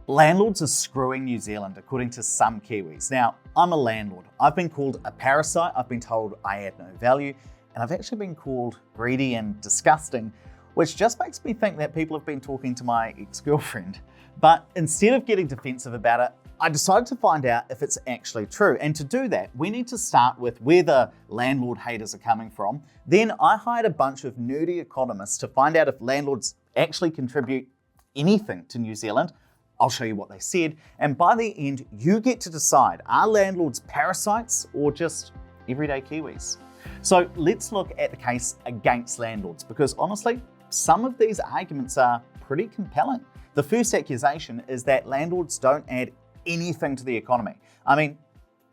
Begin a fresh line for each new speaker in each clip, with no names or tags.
Landlords are screwing New Zealand, according to some Kiwis. Now, I'm a landlord. I've been called a parasite, I've been told I add no value, and I've actually been called greedy and disgusting, which just makes me think that people have been talking to my ex-girlfriend. But instead of getting defensive about it, I decided to find out if it's actually true. And to do that, we need to start with where the landlord haters are coming from. Then I hired a bunch of nerdy economists to find out if landlords actually contribute anything to New Zealand. I'll show you what they said, and by the end, you get to decide, are landlords parasites or just everyday Kiwis? So let's look at the case against landlords, because honestly, some of these arguments are pretty compelling. The first accusation is that landlords don't add anything to the economy. I mean,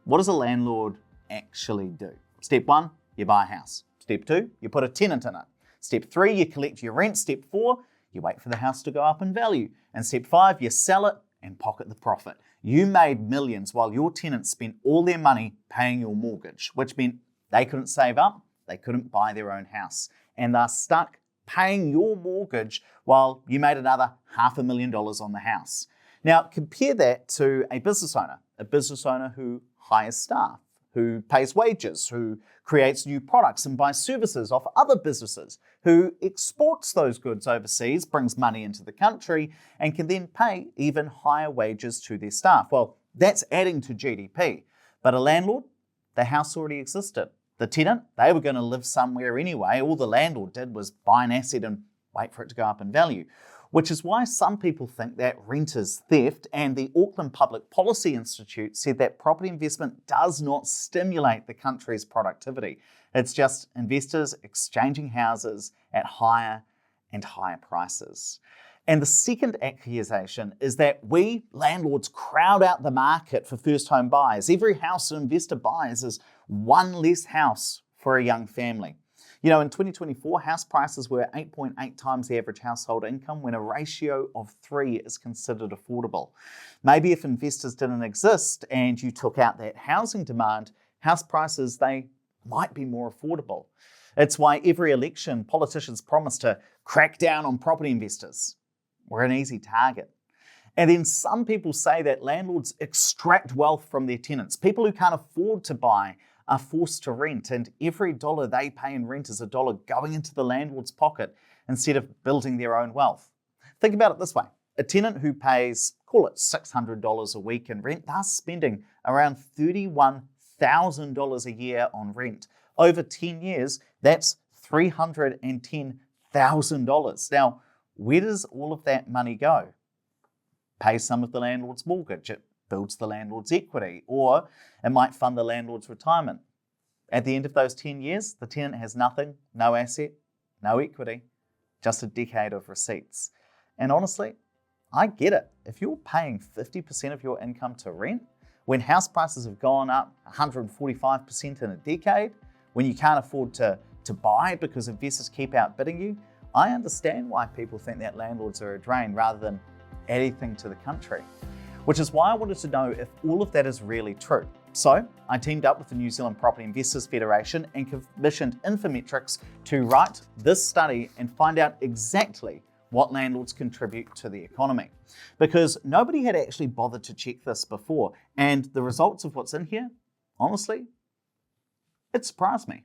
what does a landlord actually do? Step 1, you buy a house. Step 2, you put a tenant in it. Step 3, you collect your rent. Step 4, you wait for the house to go up in value. And step 5, you sell it and pocket the profit. You made millions while your tenants spent all their money paying your mortgage, which meant they couldn't save up, they couldn't buy their own house, and they're stuck paying your mortgage while you made another $500,000 on the house. Now, compare that to a business owner who hires staff, who pays wages, who creates new products and buys services off other businesses, who exports those goods overseas, brings money into the country, and can then pay even higher wages to their staff. Well, that's adding to GDP. But a landlord, the house already existed. The tenant, they were going to live somewhere anyway. All the landlord did was buy an asset and wait for it to go up in value, which is why some people think that rent is theft, and the Auckland Public Policy Institute said that property investment does not stimulate the country's productivity. It's just investors exchanging houses at higher and higher prices. And the second accusation is that we landlords crowd out the market for first home buyers. Every house an investor buys is one less house for a young family. You know, in 2024, house prices were 8.8 times the average household income, when a ratio of 3 is considered affordable. Maybe if investors didn't exist and you took out that housing demand, house prices, they might be more affordable. It's why every election, politicians promise to crack down on property investors. We're an easy target. And then some people say that landlords extract wealth from their tenants. People who can't afford to buy are forced to rent, and every dollar they pay in rent is a dollar going into the landlord's pocket instead of building their own wealth. Think about it this way. A tenant who pays, call it $600 a week in rent, they're spending around $31,000 a year on rent. Over 10 years, that's $310,000. Now, where does all of that money go? Pay some of the landlord's mortgage. It builds the landlord's equity, or it might fund the landlord's retirement. At the end of those 10 years, the tenant has nothing, no asset, no equity, just a decade of receipts. And honestly, I get it. If you're paying 50% of your income to rent, when house prices have gone up 145% in a decade, when you can't afford to buy because investors keep outbidding you, I understand why people think that landlords are a drain rather than anything to the country. Which is why I wanted to know if all of that is really true. So I teamed up with the New Zealand Property Investors Federation and commissioned Infometrics to write this study and find out exactly what landlords contribute to the economy. Because nobody had actually bothered to check this before, and the results of what's in here, honestly, it surprised me.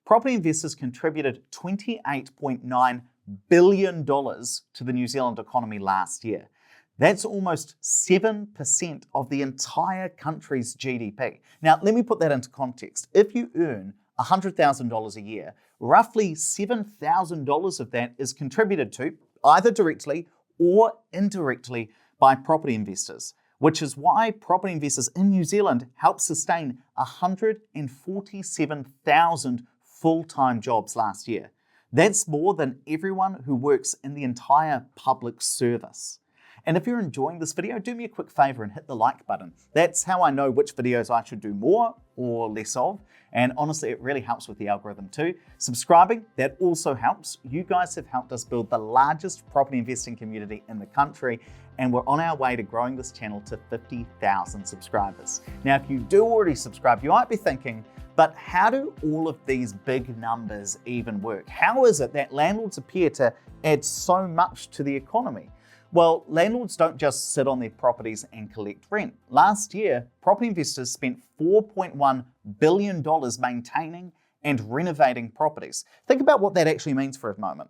Property investors contributed $28.9 billion to the New Zealand economy last year. That's almost 7% of the entire country's GDP. Now, let me put that into context. If you earn $100,000 a year, roughly $7,000 of that is contributed to either directly or indirectly by property investors, which is why property investors in New Zealand help sustain 147,000 full-time jobs last year. That's more than everyone who works in the entire public service. And if you're enjoying this video, do me a quick favor and hit the like button. That's how I know which videos I should do more or less of. And honestly, it really helps with the algorithm too. Subscribing, that also helps. You guys have helped us build the largest property investing community in the country, and we're on our way to growing this channel to 50,000 subscribers. Now, if you do already subscribe, you might be thinking, but how do all of these big numbers even work? How is it that landlords appear to add so much to the economy? Well, landlords don't just sit on their properties and collect rent. Last year, property investors spent $4.1 billion maintaining and renovating properties. Think about what that actually means for a moment.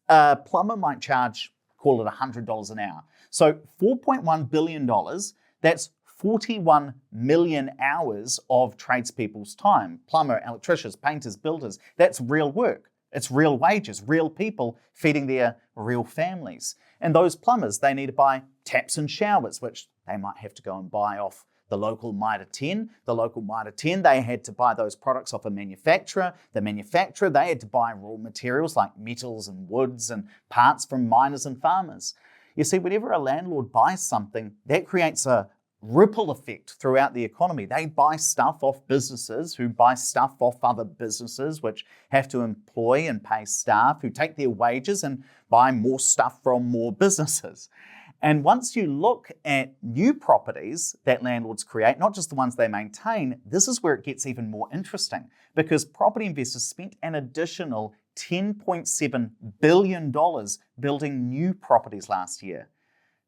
A plumber might charge, call it $100 an hour. So $4.1 billion, that's 41 million hours of tradespeople's time. Plumber, electricians, painters, builders, that's real work. It's real wages, real people feeding their real families. And those plumbers, they need to buy taps and showers, which they might have to go and buy off the local Mitre 10. The local Mitre 10, they had to buy those products off a manufacturer. The manufacturer, they had to buy raw materials like metals and woods and parts from miners and farmers. You see, whenever a landlord buys something, that creates a ripple effect throughout the economy. They buy stuff off businesses who buy stuff off other businesses, which have to employ and pay staff who take their wages and buy more stuff from more businesses. And once you look at new properties that landlords create, not just the ones they maintain, this is where it gets even more interesting, because property investors spent an additional $10.7 billion building new properties last year.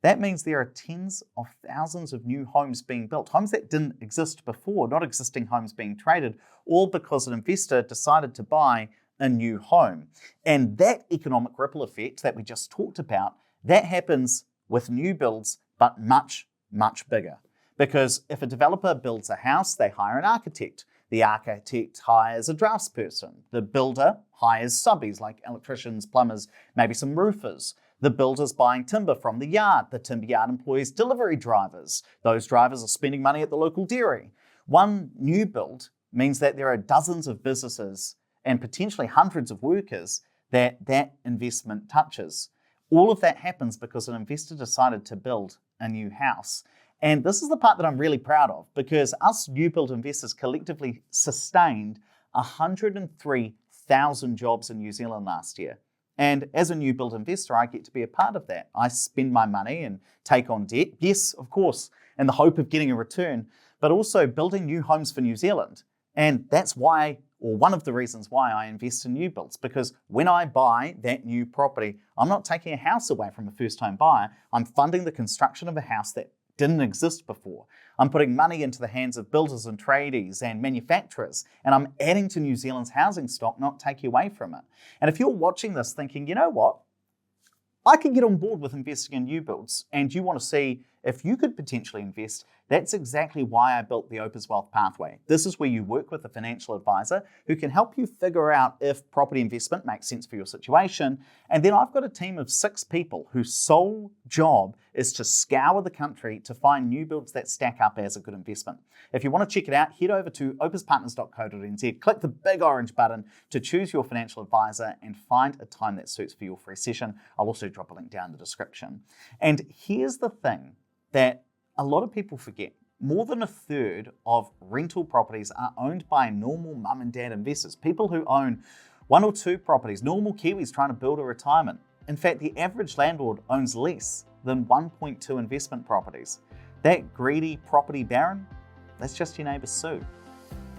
That means there are tens of thousands of new homes being built, homes that didn't exist before, not existing homes being traded, all because an investor decided to buy a new home. And that economic ripple effect that we just talked about, that happens with new builds, but much, much bigger. Because if a developer builds a house, they hire an architect. The architect hires a draftsperson. The builder hires subbies like electricians, plumbers, maybe some roofers. The builder's buying timber from the yard. The timber yard employs delivery drivers. Those drivers are spending money at the local dairy. One new build means that there are dozens of businesses and potentially hundreds of workers that investment touches. All of that happens because an investor decided to build a new house. And this is the part that I'm really proud of, because us new build investors collectively sustained 103,000 jobs in New Zealand last year. And as a new build investor, I get to be a part of that. I spend my money and take on debt, yes, of course, in the hope of getting a return, but also building new homes for New Zealand. And that's why, or one of the reasons why I invest in new builds, because when I buy that new property, I'm not taking a house away from a first-time buyer. I'm funding the construction of a house that didn't exist before. I'm putting money into the hands of builders and tradies and manufacturers, and I'm adding to New Zealand's housing stock, not taking away from it. And if you're watching this thinking, you know what, I could get on board with investing in new builds, and you want to see if you could potentially invest, that's exactly why I built the Opus Wealth Pathway. This is where you work with a financial advisor who can help you figure out if property investment makes sense for your situation. And then I've got a team of 6 people whose sole job is to scour the country to find new builds that stack up as a good investment. If you want to check it out, head over to opuspartners.co.nz, click the big orange button to choose your financial advisor and find a time that suits for your free session. I'll also drop a link down in the description. And here's the thing that a lot of people forget. More than a third of rental properties are owned by normal mum and dad investors, people who own 1 or 2 properties, normal Kiwis trying to build a retirement. In fact, the average landlord owns less than 1.2 investment properties. That greedy property baron, that's just your neighbour Sue.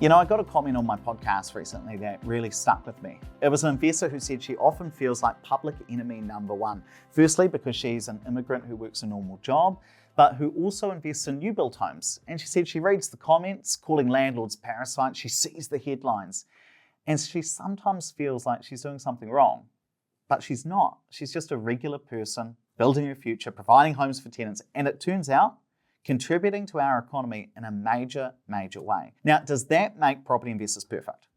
You know, I got a comment on my podcast recently that really stuck with me. It was an investor who said she often feels like public enemy number 1. Firstly, because she's an immigrant who works a normal job, but who also invests in new build homes. And she said she reads the comments calling landlords parasites, she sees the headlines, and she sometimes feels like she's doing something wrong. But she's not. She's just a regular person building her future, providing homes for tenants, and it turns out contributing to our economy in a major, major way. Now, does that make property investors perfect?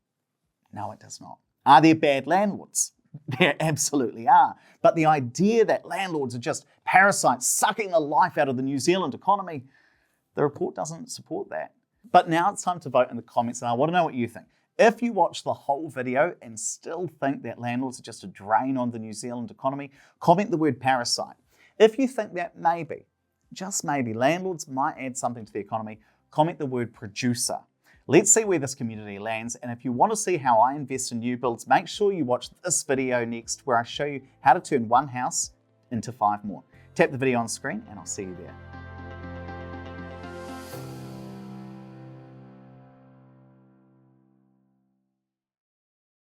No, it does not. Are there bad landlords? There absolutely are. But the idea that landlords are just parasites sucking the life out of the New Zealand economy, the report doesn't support that. But now it's time to vote in the comments, and I want to know what you think. If you watch the whole video and still think that landlords are just a drain on the New Zealand economy, comment the word parasite. If you think that maybe, just maybe, landlords might add something to the economy, comment the word producer. Let's see where this community lands, and if you want to see how I invest in new builds, make sure you watch this video next where I show you how to turn one house into 5 more. Tap the video on screen and I'll see you there.